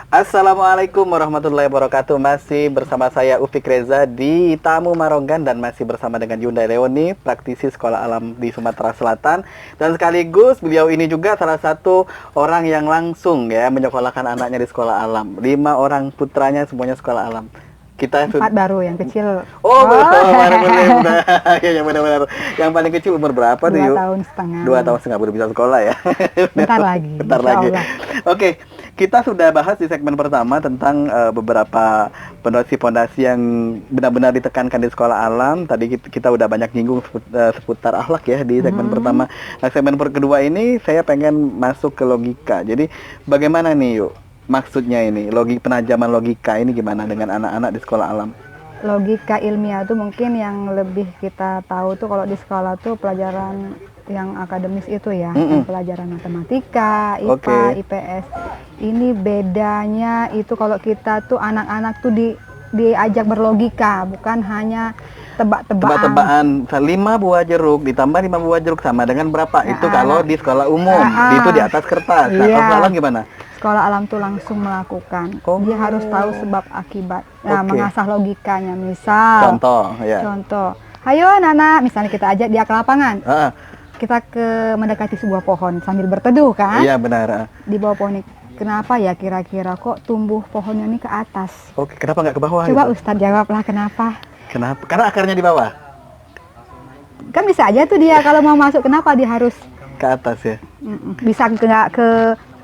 Assalamualaikum warahmatullahi wabarakatuh. Masih bersama saya Ufik Reza di Tamu Maronggan dan masih bersama dengan Yunda Leoni, praktisi sekolah alam di Sumatera Selatan. Dan sekaligus beliau ini juga salah satu orang yang langsung ya menyekolahkan anaknya di sekolah alam. 5 orang putranya semuanya sekolah alam. Kita 4 baru, yang kecil. Oh, benar. Ya, benar-benar. Yang paling kecil umur berapa tuh, 2 Yuk? tahun setengah. 2 tahun setengah baru bisa sekolah ya. Bentar lagi. Bentar insya lagi. Allah. Oke, kita sudah bahas di segmen pertama tentang beberapa fondasi-fondasi yang benar-benar ditekankan di sekolah alam. Tadi kita udah banyak nyinggung seputar akhlak ya di segmen pertama. Nah, segmen kedua ini saya pengen masuk ke logika. Jadi bagaimana nih, Yuk? Maksudnya ini, penajaman logika ini gimana dengan anak-anak di sekolah alam? Logika ilmiah tuh mungkin yang lebih kita tahu tuh kalau di sekolah tuh pelajaran yang akademis itu ya, pelajaran matematika, IPA, IPS. Ini bedanya itu kalau kita tuh anak-anak tuh diajak berlogika, bukan hanya tebak-tebakan. 5 buah jeruk ditambah 5 buah jeruk sama dengan berapa? Itu kalau di sekolah umum, itu di atas kertas. Nah, kalau sekolah alam gimana? Sekolah alam tuh langsung melakukan. Dia harus tahu sebab akibat. Nah, mengasah logikanya. Misal, contoh. Ayo anak-anak, misalnya kita ajak dia ke lapangan. Kita mendekati sebuah pohon sambil berteduh kan? Iya, benar. Di bawah pohon ini. Kenapa ya kira-kira kok tumbuh pohonnya ini ke atas? Oke, kenapa nggak ke bawah? Coba Ustadz jawablah kenapa? Kenapa? Karena akarnya di bawah. Kan bisa aja tuh dia kalau mau masuk, kenapa dia harus ke atas ya? Bisa nggak ke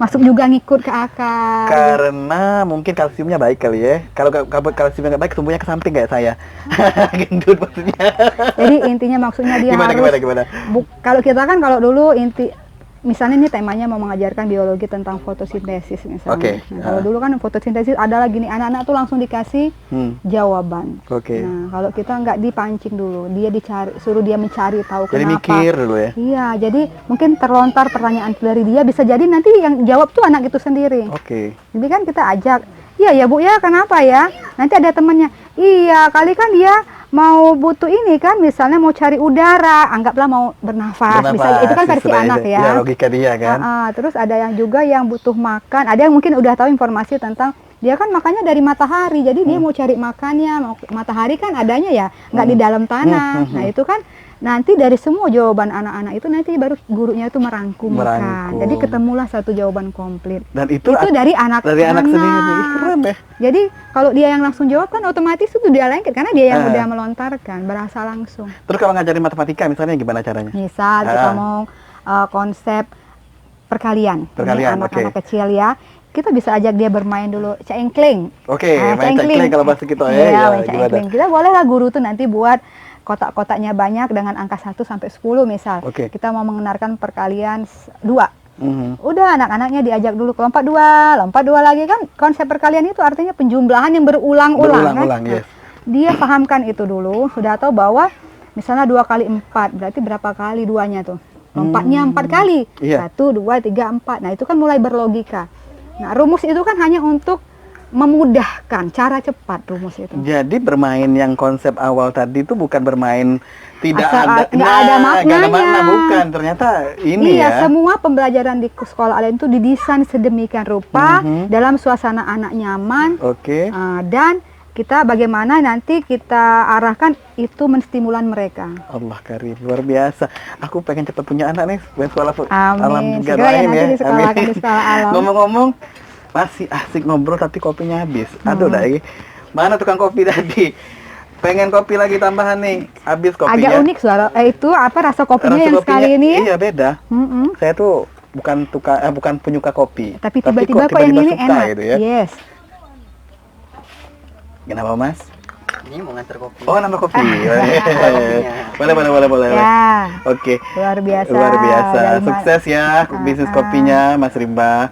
masuk juga ngikut ke akar? Karena mungkin kalsiumnya baik kali ya. Kalau kalsiumnya nggak baik, tumbuhnya ke samping kayak saya. Gendut maksudnya. Jadi intinya maksudnya dia gimana? Kalau kita kan kalau dulu misalnya ini temanya mau mengajarkan biologi tentang fotosintesis misalnya. Nah, kalau dulu kan fotosintesis adalah gini, anak-anak tuh langsung dikasih jawaban. Nah, kalau kita nggak dipancing dulu, suruh dia mencari tahu kenapa. Jadi mikir dulu ya. Iya, jadi mungkin terlontar pertanyaan dari dia, bisa jadi nanti yang jawab tuh anak itu sendiri. Jadi kan kita ajak, iya ya Bu ya, kenapa ya? Nanti ada temannya, iya kali kan dia mau butuh ini kan, misalnya mau cari udara, anggaplah mau bernafas misalnya, itu kan versi anak ya. Ya logika dia kan. Terus ada yang juga yang butuh makan, ada yang mungkin udah tahu informasi tentang dia kan makannya dari matahari, jadi dia mau cari makannya, matahari kan adanya ya, nggak di dalam tanah. Nah itu kan nanti dari semua jawaban anak-anak itu nanti baru gurunya itu merangkumkan. Jadi ketemulah satu jawaban komplit. Dan itu dari anak sendiri. Keren deh. Jadi kalau dia yang langsung jawab kan otomatis itu dia lengket karena dia yang udah melontarkan, berasa langsung. Terus kalau ngajarin matematika misalnya gimana caranya? Misal kita mau konsep perkalian. Anak-anak kecil ya. Kita bisa ajak dia bermain dulu cengkling. Main cengkling kalau bahasa kita main cengkling. Kita bolehlah guru tuh nanti buat kotak-kotaknya banyak dengan angka 1 sampai 10 misal. Kita mau mengenalkan perkalian 2. Udah anak-anaknya diajak dulu lompat 2 lagi kan, konsep perkalian itu artinya penjumlahan yang berulang-ulang kan? Dia pahamkan itu dulu, sudah tahu bahwa misalnya 2 kali 4 berarti berapa kali 2-nya tuh? Lompatnya 4 kali. 1, 2, 3, 4. Nah, itu kan mulai berlogika. Nah, rumus itu kan hanya untuk memudahkan, cara cepat rumus itu. Jadi bermain yang konsep awal tadi itu bukan bermain tidak ada maknanya. Bukan, ternyata ini ya. Semua pembelajaran di sekolah alam itu didesain sedemikian rupa dalam suasana anak nyaman. Dan kita bagaimana nanti kita arahkan itu menstimulan mereka. Allah karim, luar biasa. Aku pengen cepat punya anak nih, sekolah alam juga ya nanti di sekolah alam. Ngomong-ngomong, masih asik ngobrol tapi kopinya habis. Aduh lagi. Mana tukang kopi tadi? Pengen kopi lagi tambahan nih. Habis kopinya. Agak unik suara itu rasa kopinya yang sekali ini. Iya beda. Saya tuh bukan penyuka kopi. Tapi tiba-tiba kok yang ini enak. Gitu ya. Yes. Kenapa Mas? Ini mau nganter kopi. Oh, nambah kopi. Boleh. Ya. Oke. Luar biasa. Sukses ya bisnis kopinya Mas Rimba.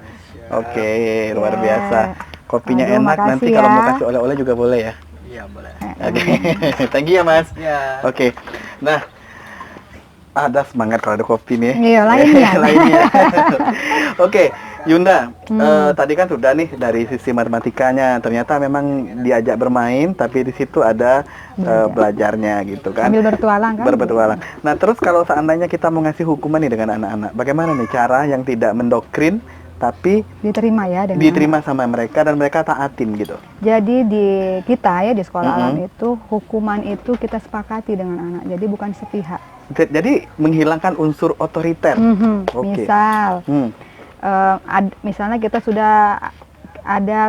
Oke, luar biasa. Kopinya enak, nanti kalau mau kasih oleh-oleh juga boleh ya? Iya, boleh. Thank you ya Mas. Ya. Oke. Nah, ada semangat kalau ada kopi nih. Iya, lainnya. Oke, Yunda, tadi kan sudah nih dari sisi matematikanya, ternyata memang diajak bermain, tapi di situ ada belajarnya gitu kan. Sambil bertualang kan. Berpetualang. Nah, terus kalau seandainya kita mau ngasih hukuman nih dengan anak-anak, bagaimana nih cara yang tidak mendoktrin, tapi diterima ya dengan diterima sama mereka dan mereka taatin gitu. Jadi di kita ya di sekolah alam itu hukuman itu kita sepakati dengan anak. Jadi bukan sepihak. Jadi menghilangkan unsur otoriter. Okay. Misal, misalnya kita sudah ada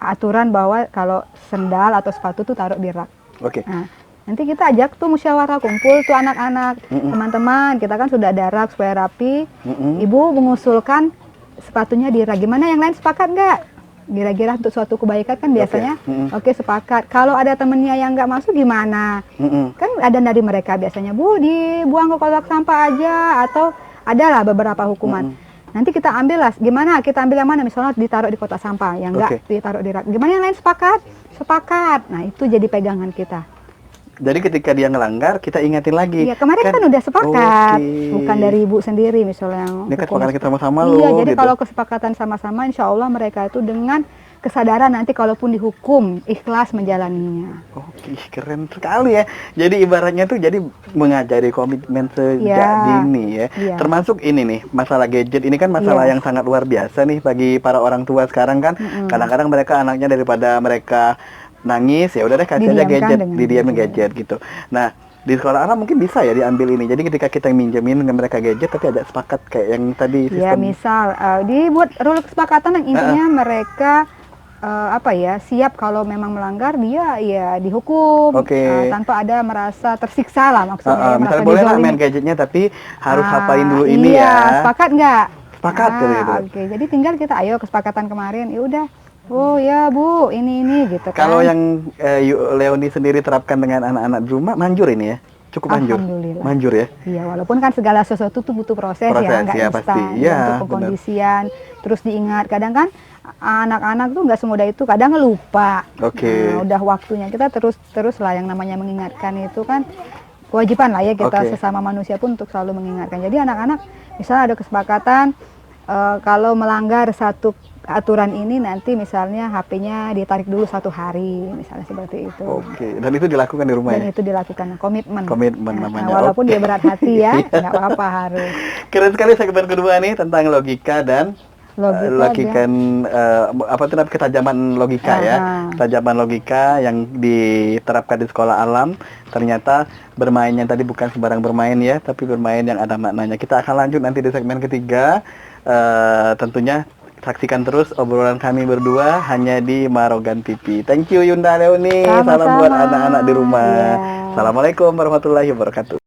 aturan bahwa kalau sendal atau sepatu tuh taruh di rak. Oke. Nah, nanti kita ajak tuh musyawarah kumpul tuh anak-anak, teman-teman, kita kan sudah ada rak supaya rapi. Ibu mengusulkan sepatunya di rak. Gimana yang lain sepakat nggak? Kira-kira untuk suatu kebaikan kan biasanya oke, sepakat. Kalau ada temennya yang nggak masuk gimana? Kan ada dari mereka biasanya, Bu, dibuang ke kotak sampah aja, atau adalah beberapa hukuman. Nanti kita ambil lah, gimana? Kita ambil yang mana? Misalnya ditaruh di kotak sampah, yang nggak ditaruh di rak. Gimana yang lain sepakat? Sepakat. Nah, itu jadi pegangan kita. Jadi ketika dia ngelanggar, kita ingatin lagi. Iya, kemarin kan udah sepakat, bukan dari ibu sendiri misalnya. Ini kan kesepakatan kita sama-sama loh. Iya, jadi gitu. kalau kesepakatan sama-sama, insya Allah mereka itu dengan kesadaran nanti kalaupun dihukum, ikhlas menjalaninya. Oke, keren sekali ya. Jadi ibaratnya tuh jadi mengajari komitmen sejak dini ya. Termasuk ini nih, masalah gadget ini kan masalah yang sangat luar biasa nih bagi para orang tua sekarang kan. Kadang-kadang mereka anaknya daripada mereka nangis, ya udah deh kasih aja gadget, didiamin gadget gitu. Nah, di sekolah anak mungkin bisa ya diambil ini. Jadi ketika kita minjemin dengan mereka gadget, tapi ada sepakat kayak yang tadi sistem. Ya, misal dibuat rule kesepakatan yang intinya mereka siap kalau memang melanggar dia ya dihukum tanpa ada merasa tersiksa lah maksudnya. Misalnya boleh lah main gadgetnya tapi harus hapain dulu ini ya. Sepakat nggak? Sepakat gitu. Oke, jadi tinggal kita ayo kesepakatan kemarin, ya udah. Oh ya Bu, ini gitu kan. Kalau yang Leoni sendiri terapkan dengan anak-anak di rumah, manjur ini ya? Cukup manjur? Alhamdulillah. Manjur ya? Iya, walaupun kan segala sesuatu tuh butuh proses ya, nggak ya, instan. pasti. Ya, untuk pengkondisian, terus diingat. Kadang kan anak-anak tuh nggak semudah itu, kadang lupa. Nah, udah waktunya kita terus lah yang namanya mengingatkan itu kan kewajiban lah ya kita sesama manusia pun untuk selalu mengingatkan. Jadi anak-anak misalnya ada kesepakatan kalau melanggar satu aturan ini nanti misalnya HP-nya ditarik dulu 1 hari, misalnya seperti itu. Oke, dan itu dilakukan di rumah dan itu dilakukan, komitmen. Komitmen namanya. Walaupun dia berat hati ya, nggak apa-apa harus. Keren sekali segmen kedua nih tentang logika dan ketajaman logika ya. Ketajaman logika yang diterapkan di sekolah alam. Ternyata bermainnya tadi bukan sembarang bermain ya, tapi bermain yang ada maknanya. Kita akan lanjut nanti di segmen ketiga. Tentunya saksikan terus obrolan kami berdua hanya di Marogan TV. Thank you Yunda Leoni. Salam buat anak-anak di rumah. Assalamualaikum warahmatullahi wabarakatuh.